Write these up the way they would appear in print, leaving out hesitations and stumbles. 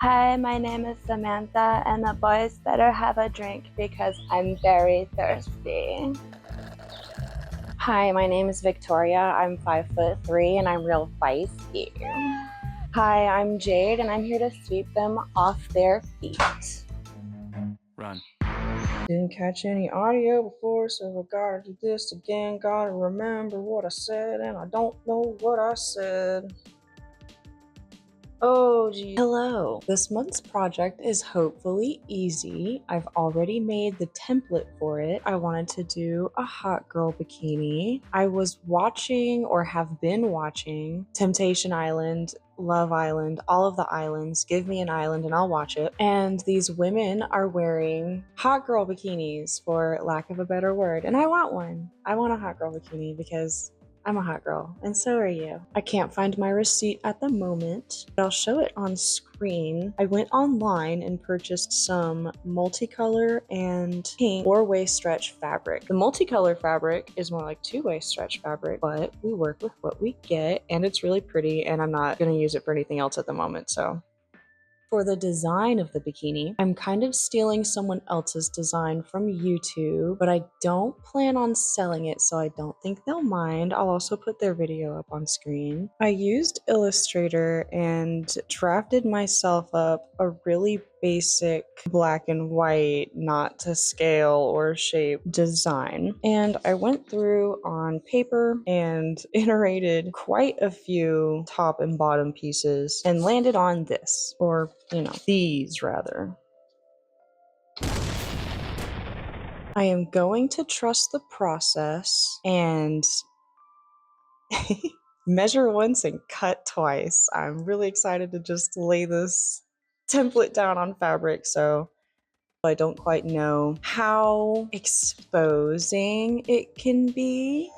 Hi, my name is Samantha, and the boys better have a drink because I'm very thirsty. Hi, my name is Victoria. I'm 5'3" and I'm real feisty. Hi, I'm Jade and I'm here to sweep them off their feet. Run. Didn't catch any audio before, so I gotta do this again. Gotta remember what I said, and I don't know what I said. Oh gee. Hello. This month's project is hopefully easy. I've already made the template for it. I wanted to do a hot girl bikini. I was watching or have been watching Temptation Island, Love Island, all of the islands. Give me an island and I'll watch it. And these women are wearing hot girl bikinis, for lack of a better word. And I want one. I want a hot girl bikini because I'm a hot girl, and so are you. I can't find my receipt at the moment, but I'll show it on screen. I went online and purchased some multicolor and pink 4-way stretch fabric. The multicolor fabric is more like 2-way stretch fabric, but we work with what we get, and it's really pretty, and I'm not gonna use it for anything else at the moment, so. For the design of the bikini, I'm kind of stealing someone else's design from YouTube, but I don't plan on selling it, so I don't think they'll mind. I'll also put their video up on screen. I used Illustrator and drafted myself up a really basic black and white, not to scale or shape design. And I went through on paper and iterated quite a few top and bottom pieces and landed on this, or these rather. I am going to trust the process and measure once and cut twice. I'm really excited to just lay this template down on fabric, so I don't quite know how exposing it can be.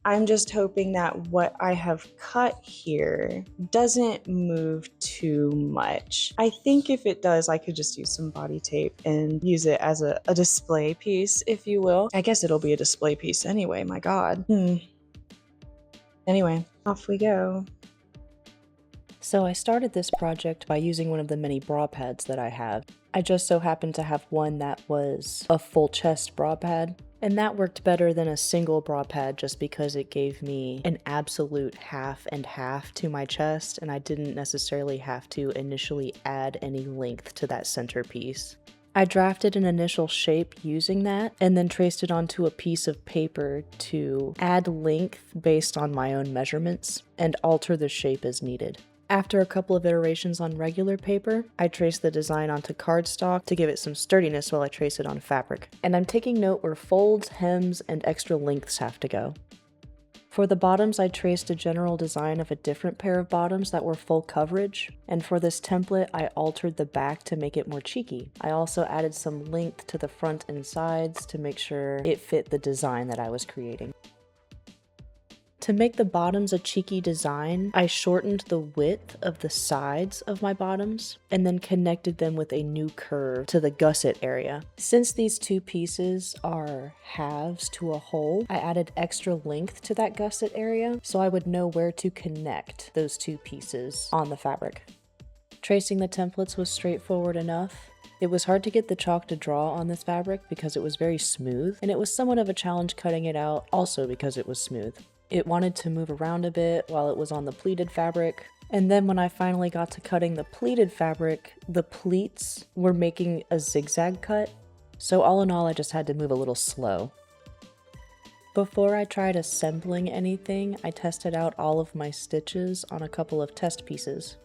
I'm just hoping that what I have cut here doesn't move too much. I think if it does, I could just use some body tape and use it as a display piece, if you will. I guess it'll be a display piece anyway, my god. Anyway, off we go. So I started this project by using one of the many bra pads that I have. I just so happened to have one that was a full chest bra pad, and that worked better than a single bra pad just because it gave me an absolute half and half to my chest, and I didn't necessarily have to initially add any length to that centerpiece. I drafted an initial shape using that, and then traced it onto a piece of paper to add length based on my own measurements, and alter the shape as needed. After a couple of iterations on regular paper, I traced the design onto cardstock to give it some sturdiness while I trace it on fabric. And I'm taking note where folds, hems, and extra lengths have to go. For the bottoms, I traced a general design of a different pair of bottoms that were full coverage, and for this template, I altered the back to make it more cheeky. I also added some length to the front and sides to make sure it fit the design that I was creating. To make the bottoms a cheeky design, I shortened the width of the sides of my bottoms and then connected them with a new curve to the gusset area. Since these two pieces are halves to a whole, I added extra length to that gusset area so I would know where to connect those two pieces on the fabric. Tracing the templates was straightforward enough. It was hard to get the chalk to draw on this fabric because it was very smooth, and it was somewhat of a challenge cutting it out also because it was smooth. It wanted to move around a bit while it was on the pleated fabric, and then when I finally got to cutting the pleated fabric, the pleats were making a zigzag cut, so all in all I just had to move a little slow. Before I tried assembling anything, I tested out all of my stitches on a couple of test pieces.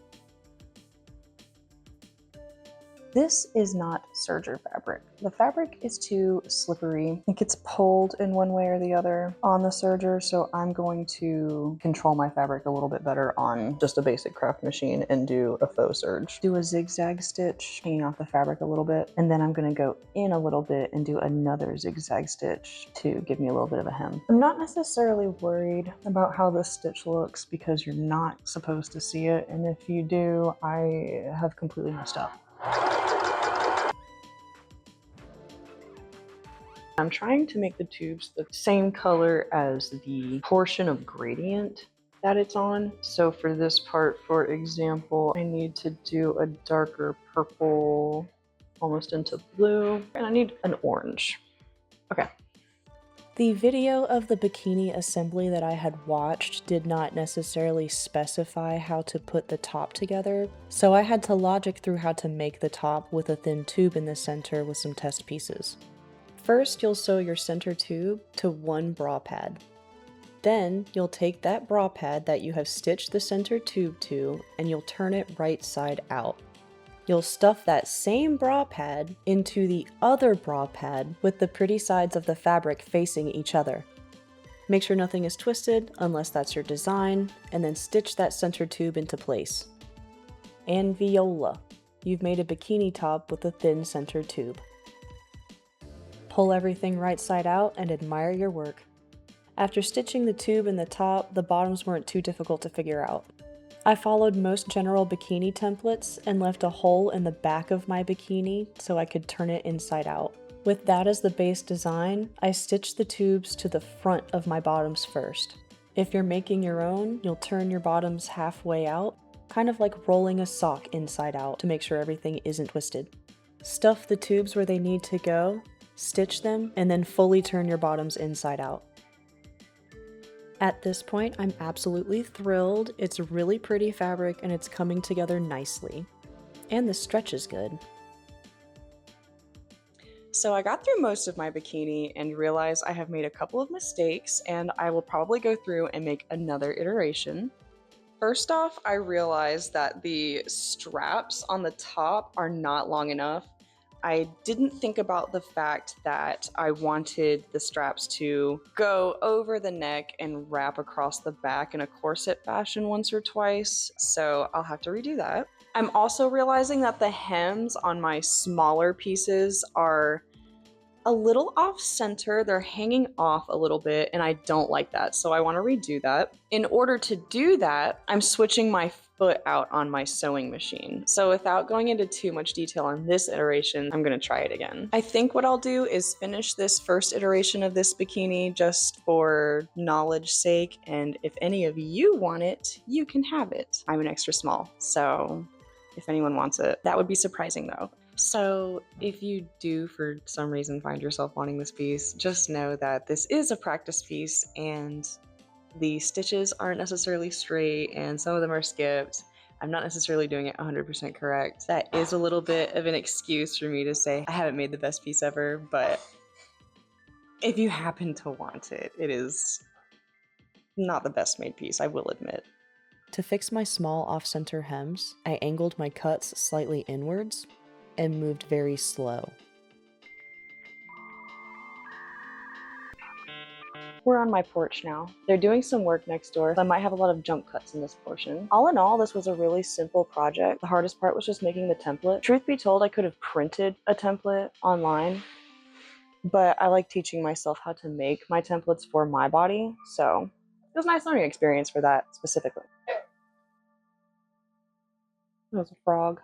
This is not Serger fabric. The fabric is too slippery. It gets pulled in one way or the other on the Serger, so I'm going to control my fabric a little bit better on just a basic craft machine and do a faux serge. Do a zigzag stitch, hanging off the fabric a little bit, and then I'm gonna go in a little bit and do another zigzag stitch to give me a little bit of a hem. I'm not necessarily worried about how this stitch looks because you're not supposed to see it, and if you do, I have completely messed up. I'm trying to make the tubes the same color as the portion of gradient that it's on. So for this part, for example, I need to do a darker purple, almost into blue, and I need an orange. Okay. The video of the bikini assembly that I had watched did not necessarily specify how to put the top together, so I had to logic through how to make the top with a thin tube in the center with some test pieces. First, you'll sew your center tube to one bra pad. Then, you'll take that bra pad that you have stitched the center tube to, and you'll turn it right side out. You'll stuff that same bra pad into the other bra pad with the pretty sides of the fabric facing each other. Make sure nothing is twisted unless that's your design, and then stitch that center tube into place. And viola! You've made a bikini top with a thin center tube. Pull everything right side out and admire your work. After stitching the tube in the top, the bottoms weren't too difficult to figure out. I followed most general bikini templates and left a hole in the back of my bikini so I could turn it inside out. With that as the base design, I stitched the tubes to the front of my bottoms first. If you're making your own, you'll turn your bottoms halfway out, kind of like rolling a sock inside out to make sure everything isn't twisted. Stuff the tubes where they need to go, stitch them, and then fully turn your bottoms inside out. At this point, I'm absolutely thrilled. It's really pretty fabric and it's coming together nicely. And the stretch is good. So I got through most of my bikini and realized I have made a couple of mistakes, and I will probably go through and make another iteration. First off, I realized that the straps on the top are not long enough. I didn't think about the fact that I wanted the straps to go over the neck and wrap across the back in a corset fashion once or twice, so I'll have to redo that. I'm also realizing that the hems on my smaller pieces are a little off center. They're hanging off a little bit, and I don't like that, so I want to redo that. In order to do that, I'm switching my foot out on my sewing machine. So without going into too much detail on this iteration, I'm gonna try it again. I think what I'll do is finish this first iteration of this bikini just for knowledge sake, and if any of you want it, you can have it. I'm an extra small, so if anyone wants it. That would be surprising though. So if you do for some reason find yourself wanting this piece, just know that this is a practice piece and the stitches aren't necessarily straight and some of them are skipped. I'm not necessarily doing it 100% correct. That is a little bit of an excuse for me to say I haven't made the best piece ever, but if you happen to want it, it is not the best made piece, I will admit. To fix my small off-center hems, I angled my cuts slightly inwards and moved very slow. We're on my porch now. They're doing some work next door, so I might have a lot of jump cuts in this portion. All in all, this was a really simple project. The hardest part was just making the template. Truth be told, I could have printed a template online, but I like teaching myself how to make my templates for my body, so it was a nice learning experience for that specifically. That was a frog.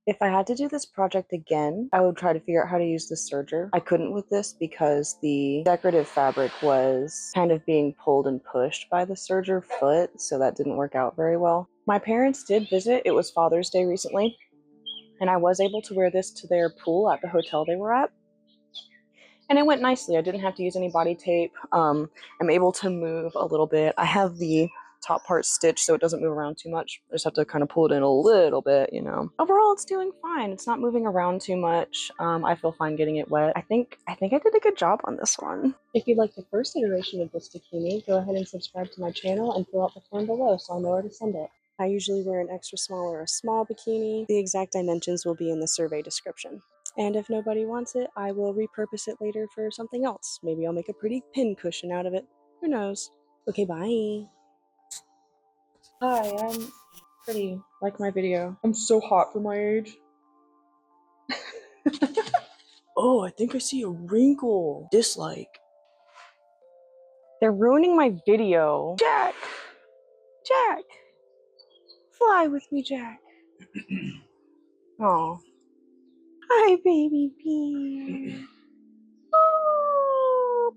If I had to do this project again, I would try to figure out how to use the serger. I couldn't with this because the decorative fabric was kind of being pulled and pushed by the serger foot, so that didn't work out very well. My parents did visit. It was Father's Day recently, and I was able to wear this to their pool at the hotel they were at. And it went nicely. I didn't have to use any body tape. I'm able to move a little bit. I have the top part stitched so it doesn't move around too much. I just have to kind of pull it in a little bit, you know. Overall, it's doing fine. It's not moving around too much. I feel fine getting it wet. I think I did a good job on this one. If you'd like the first iteration of this bikini, go ahead and subscribe to my channel and fill out the form below so I'll know where to send it. I usually wear an extra small or a small bikini. The exact dimensions will be in the survey description. And if nobody wants it, I will repurpose it later for something else. Maybe I'll make a pretty pin cushion out of it. Who knows? Okay, bye. Hi, I'm pretty. Like my video. I'm so hot for my age. Oh, I think I see a wrinkle. Dislike. They're ruining my video. Jack! Jack! Fly with me, Jack. Oh. Hi, baby bee. Oh.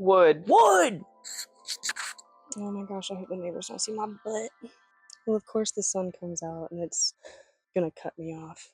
Wood. Wood! Oh my gosh, I hope the neighbors don't see my butt. Well, of course the sun comes out and it's gonna cut me off.